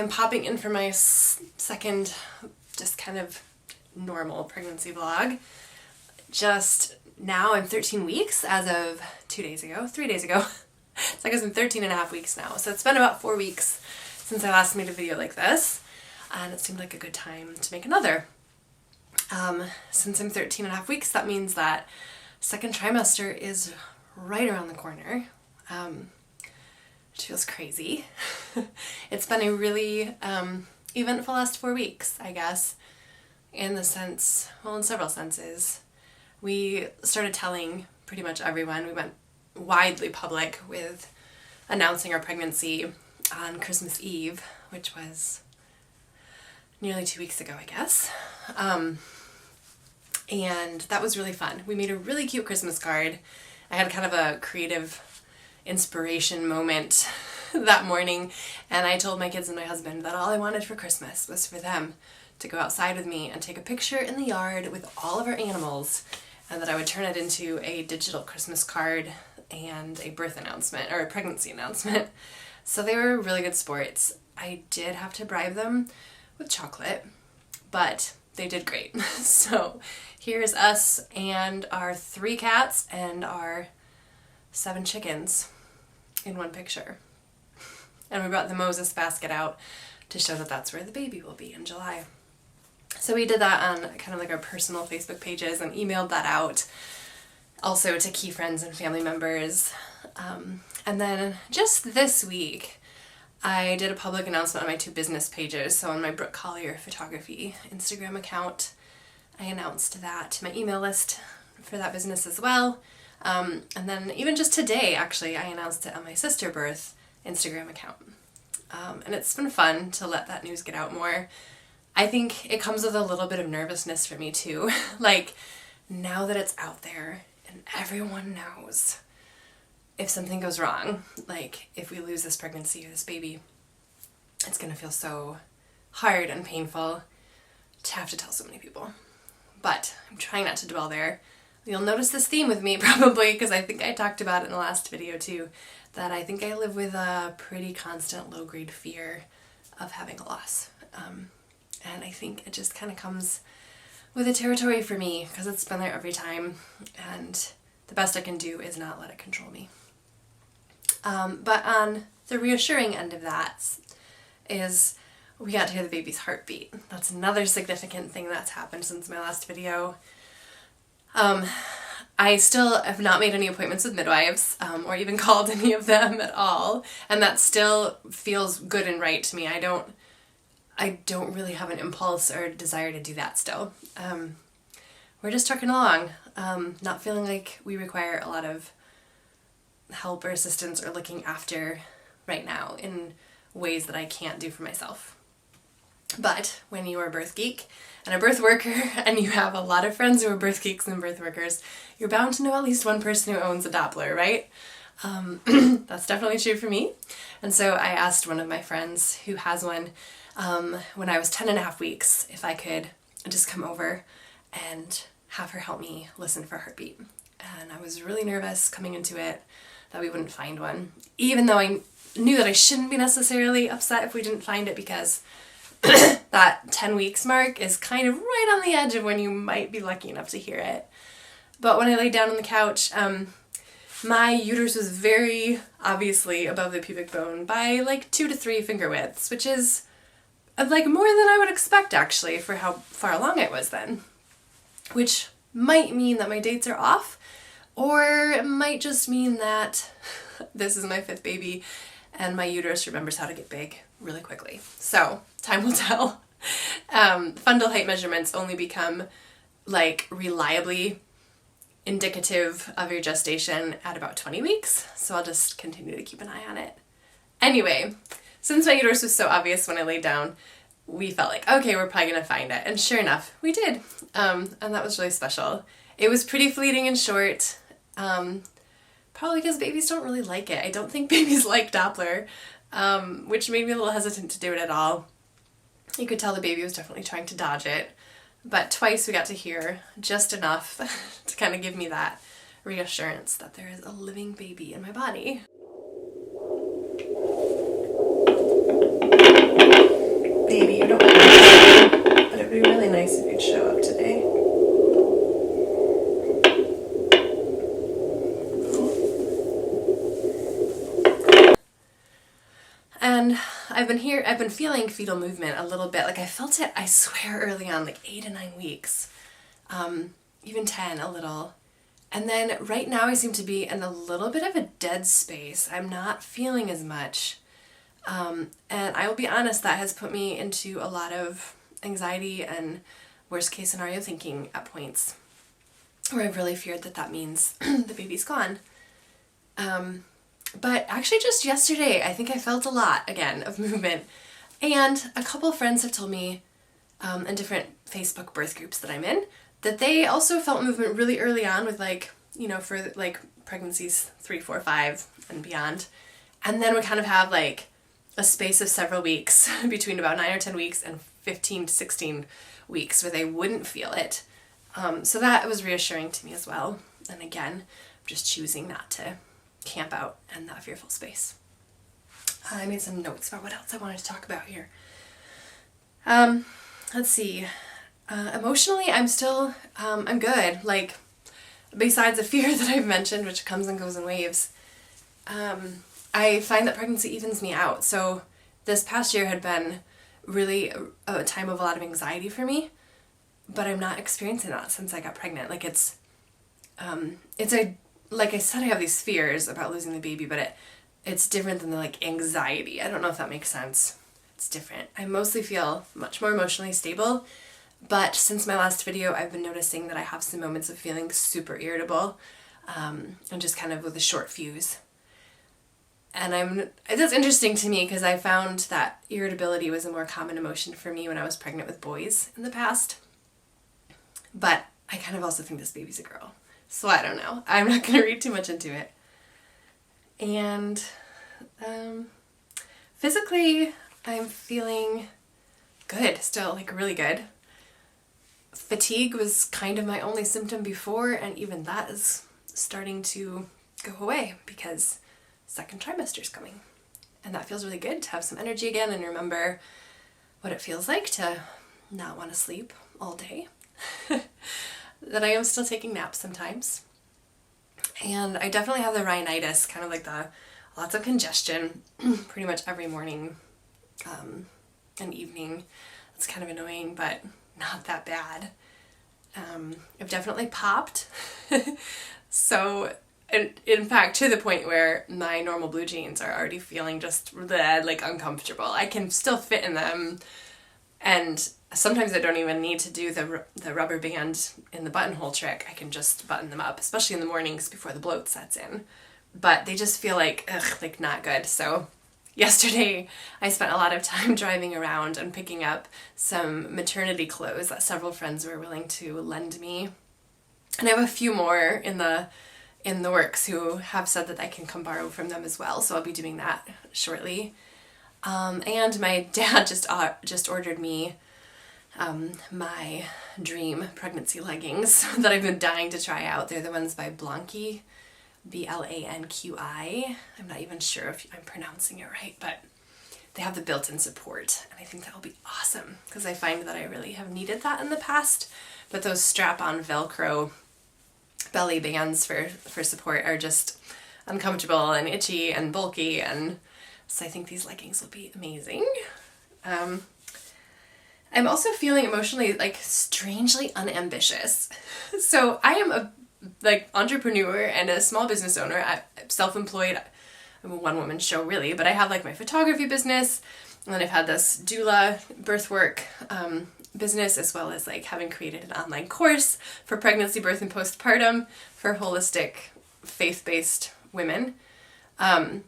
I'm popping in for my second just kind of normal pregnancy vlog. Just now I'm 13 weeks as of 3 days ago. So I guess I'm 13 and a half weeks now. So it's been about 4 weeks since I last made a video like this, and it seemed like a good time to make another. Since I'm 13 and a half weeks, that means that second trimester is right around the corner, which feels crazy. It's been a really eventful last 4 weeks, I guess, in several senses. We started telling pretty much everyone. We went widely public with announcing our pregnancy on Christmas Eve, which was nearly 2 weeks ago, I guess. And that was really fun. We made a really cute Christmas card. I had kind of a creative inspiration moment that morning, and I told my kids and my husband that all I wanted for Christmas was for them to go outside with me and take a picture in the yard with all of our animals, and that I would turn it into a digital Christmas card and a birth announcement, or a pregnancy announcement. So they were really good sports. I did have to bribe them with chocolate, but they did great. So here's us and our 3 cats and our 7 chickens in one picture. And we brought the Moses basket out to show that that's where the baby will be in July. So we did that on kind of like our personal Facebook pages and emailed that out also to key friends and family members. And then just this week, I did a public announcement on my 2 business pages. So on my Brooke Collier Photography Instagram account, I announced that to my email list for that business as well. And then even just today, actually, I announced it on my Sister Birth Instagram account. And it's been fun to let that news get out more. I think it comes with a little bit of nervousness for me too. Like, now that it's out there and everyone knows, if something goes wrong, like if we lose this pregnancy or this baby, it's gonna feel so hard and painful to have to tell so many people. But I'm trying not to dwell there. You'll notice this theme with me probably, because I think I talked about it in the last video too, that I think I live with a pretty constant low-grade fear of having a loss. And I think it just kind of comes with the territory for me, because it's been there every time, and the best I can do is not let it control me. But on the reassuring end of that is we got to hear the baby's heartbeat. That's another significant thing that's happened since my last video. I still have not made any appointments with midwives, or even called any of them at all, and that still feels good and right to me. I don't really have an impulse or desire to do that still. We're just trucking along, not feeling like we require a lot of help or assistance or looking after right now in ways that I can't do for myself. But when you are a birth geek and a birth worker, and you have a lot of friends who are birth geeks and birth workers, you're bound to know at least one person who owns a Doppler, right? That's definitely true for me. And so I asked one of my friends who has one when I was 10 and a half weeks if I could just come over and have her help me listen for a heartbeat. And I was really nervous coming into it that we wouldn't find one, even though I knew that I shouldn't be necessarily upset if we didn't find it, because that 10 weeks mark is kind of right on the edge of when you might be lucky enough to hear it. But when I laid down on the couch, my uterus was very obviously above the pubic bone by like 2 to 3 finger widths, which is like more than I would expect actually for how far along it was then, which might mean that my dates are off, or it might just mean that this is my 5th baby and my uterus remembers how to get big really quickly. So time will tell. Fundal height measurements only become like reliably indicative of your gestation at about 20 weeks, so I'll just continue to keep an eye on it. Anyway, since my uterus was so obvious when I laid down, we felt like, okay, we're probably gonna find it, and sure enough, we did. And that was really special. It was pretty fleeting and short, probably because babies don't really like it. I don't think babies like Doppler, which made me a little hesitant to do it at all. You could tell the baby was definitely trying to dodge it, but twice we got to hear just enough to kind of give me that reassurance that there is a living baby in my body. Baby, you don't want to, but it'd be really nice if you'd show up today. And I've been feeling fetal movement a little bit. Like I felt it, I swear, early on, like 8 to 9 weeks, even 10 a little. And then right now I seem to be in a little bit of a dead space. I'm not feeling as much. And I will be honest, that has put me into a lot of anxiety and worst case scenario thinking at points where I've really feared that means the baby's gone. But actually just yesterday, I think I felt a lot again of movement. And a couple of friends have told me in different Facebook birth groups that I'm in that they also felt movement really early on with for pregnancies 3, 4, 5 and beyond. And then we kind of have like a space of several weeks between about 9 or 10 weeks and 15 to 16 weeks where they wouldn't feel it. So that was reassuring to me as well. And again, I'm just choosing not to camp out in that fearful space. I made some notes about what else I wanted to talk about here. Let's see. Emotionally, I'm still, I'm good. Like, besides the fear that I've mentioned, which comes and goes in waves, I find that pregnancy evens me out. So this past year had been really a time of a lot of anxiety for me, but I'm not experiencing that since I got pregnant. Like like I said, I have these fears about losing the baby, but it's different than the like anxiety. I don't know if that makes sense. It's different. I mostly feel much more emotionally stable, but since my last video, I've been noticing that I have some moments of feeling super irritable, and just kind of with a short fuse. And that's interesting to me because I found that irritability was a more common emotion for me when I was pregnant with boys in the past. But I kind of also think this baby's a girl. So I don't know. I'm not going to read too much into it. And physically, I'm feeling good still, like really good. Fatigue was kind of my only symptom before, and even that is starting to go away because second trimester is coming. And that feels really good to have some energy again and remember what it feels like to not want to sleep all day. That I am still taking naps sometimes. And I definitely have the rhinitis, kind of like lots of congestion pretty much every morning and evening. It's kind of annoying, but not that bad. I've definitely popped. So, in fact, to the point where my normal blue jeans are already feeling just like uncomfortable. I can still fit in them, and sometimes I don't even need to do the rubber band in the buttonhole trick. I can just button them up, especially in the mornings before the bloat sets in. But they just feel like not good. So yesterday I spent a lot of time driving around and picking up some maternity clothes that several friends were willing to lend me. And I have a few more in the works who have said that I can come borrow from them as well. So I'll be doing that shortly. And my dad just ordered me my dream pregnancy leggings that I've been dying to try out. They're the ones by Blanqui, Blanqui. I'm not even sure if I'm pronouncing it right, but they have the built-in support, and I think that will be awesome because I find that I really have needed that in the past, but those strap-on Velcro belly bands for support are just uncomfortable and itchy and bulky, and so I think these leggings will be amazing. I'm also feeling emotionally strangely unambitious. So I am a entrepreneur and a small business owner. I'm self-employed. I'm a one-woman show really, but I have my photography business, and then I've had this doula birth work business, as well as having created an online course for pregnancy, birth, and postpartum for holistic, faith-based women. And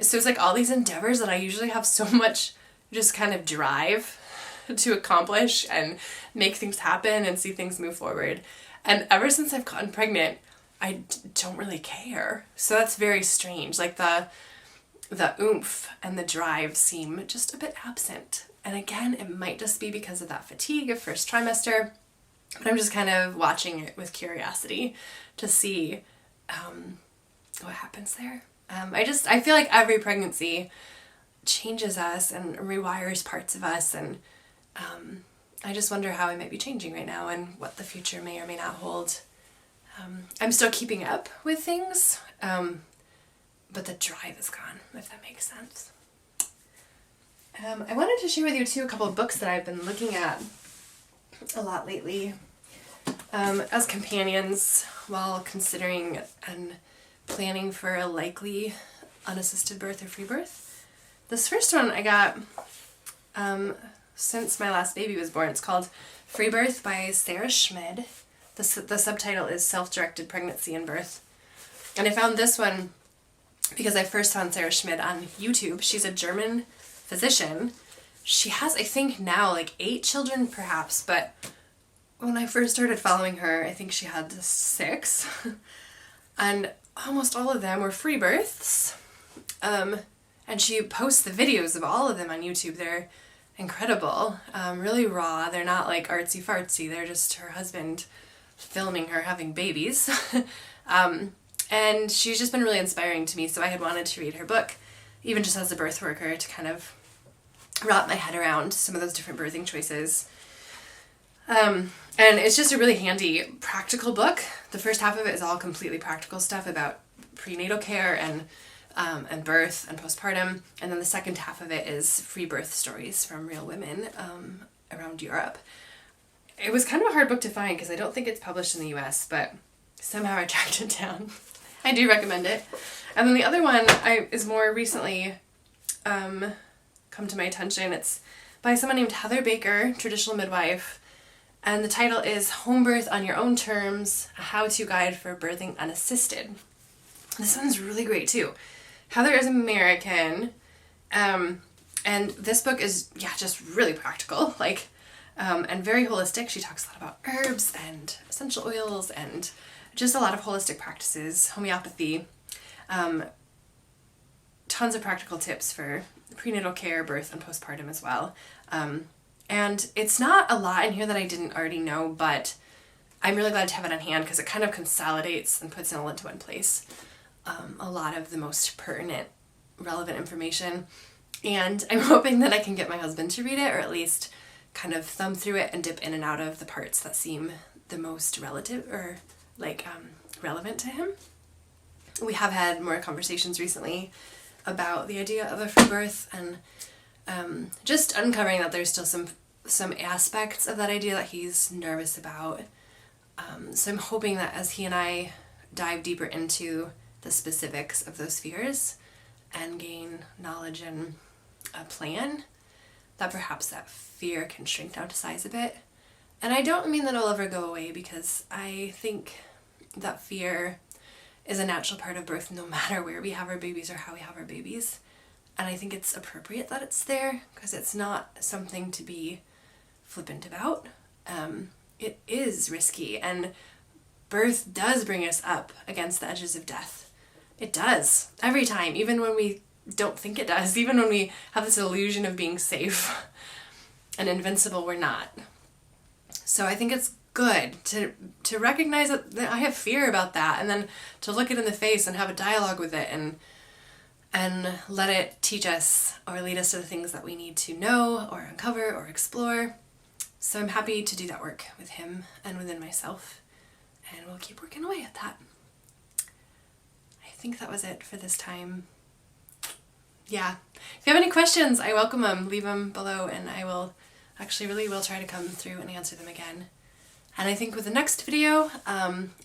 so it's all these endeavors that I usually have so much just kind of drive to accomplish and make things happen and see things move forward. And ever since I've gotten pregnant, I don't really care. So that's very strange. The oomph and the drive seem just a bit absent. And again, it might just be because of that fatigue of first trimester, but I'm just kind of watching it with curiosity to see what happens there. I feel like every pregnancy changes us and rewires parts of us, and I just wonder how I might be changing right now and what the future may or may not hold. I'm still keeping up with things, but the drive is gone, if that makes sense. I wanted to share with you too a couple of books that I've been looking at a lot lately as companions while considering and planning for a likely unassisted birth or free birth. This first one I got since my last baby was born. It's called Freebirth by Sarah Schmid. The subtitle is Self-Directed Pregnancy and Birth. And I found this one because I first found Sarah Schmid on YouTube. She's a German physician. She has, I think now, like 8 children perhaps, but when I first started following her, I think she had 6. And almost all of them were free births. And she posts the videos of all of them on YouTube. They're incredible, really raw. They're not like artsy fartsy. They're just her husband filming her having babies. And she's just been really inspiring to me, so I had wanted to read her book, even just as a birth worker, to kind of wrap my head around some of those different birthing choices. And it's just a really handy, practical book. The first half of it is all completely practical stuff about prenatal care and birth and postpartum, and then the second half of it is free birth stories from real women around Europe. It was kind of a hard book to find because I don't think it's published in the US, but somehow I tracked it down. I do recommend it. And then the other one is more recently come to my attention. It's by someone named Heather Baker, traditional midwife, and the title is Home Birth on Your Own Terms, a how-to guide for birthing unassisted. This one's really great too. Heather is American, and this book is, just really practical, and very holistic. She talks a lot about herbs and essential oils and just a lot of holistic practices, homeopathy, tons of practical tips for prenatal care, birth, and postpartum as well. And it's not a lot in here that I didn't already know, but I'm really glad to have it on hand because it kind of consolidates and puts it all into one place. A lot of the most pertinent, relevant information. And I'm hoping that I can get my husband to read it, or at least kind of thumb through it and dip in and out of the parts that seem the most relative or relevant to him. We have had more conversations recently about the idea of a free birth, and just uncovering that there's still some aspects of that idea that he's nervous about. So I'm hoping that as he and I dive deeper into the specifics of those fears and gain knowledge and a plan, that perhaps that fear can shrink down to size a bit. And I don't mean that it'll ever go away, because I think that fear is a natural part of birth no matter where we have our babies or how we have our babies. And I think it's appropriate that it's there, because it's not something to be flippant about. It is risky, and birth does bring us up against the edges of death. It does. Every time, even when we don't think it does, even when we have this illusion of being safe and invincible, we're not. So I think it's good to recognize that I have fear about that, and then to look it in the face and have a dialogue with it and let it teach us or lead us to the things that we need to know or uncover or explore. So I'm happy to do that work with him and within myself, and we'll keep working away at that. I think that was it for this time. Yeah. If you have any questions, I welcome them. Leave them below, and I will really try to come through and answer them again. And I think with the next video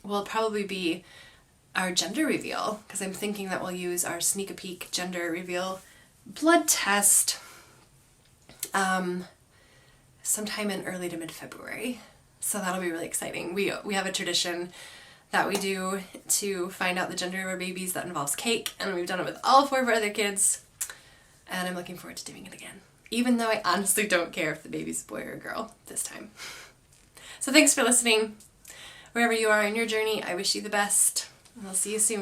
will probably be our gender reveal, because I'm thinking that we'll use our sneak a peek gender reveal blood test sometime in early to mid-February. So that'll be really exciting. We have a tradition that we do to find out the gender of our babies that involves cake, and we've done it with all 4 of our other kids, and I'm looking forward to doing it again, even though I honestly don't care if the baby's a boy or a girl this time. So thanks for listening. Wherever you are in your journey, I wish you the best, and I'll see you soon.